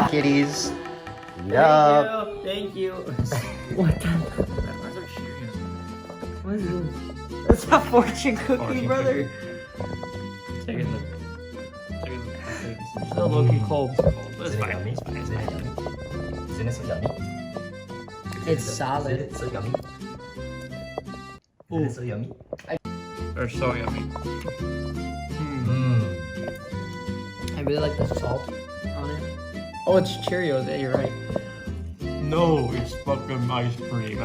kitties. Eat up. Thank you. What the? What is this? It's a fortune cookie, brother. Take it. Still low-key cold. It's fine. It's fine. It's fine. Isn't it so yummy? It's solid. Is it so yummy? Is it so yummy? They're so yummy. I really like the salt on it. Oh, it's Cheerios. Yeah, you're right. No, it's fucking ice cream.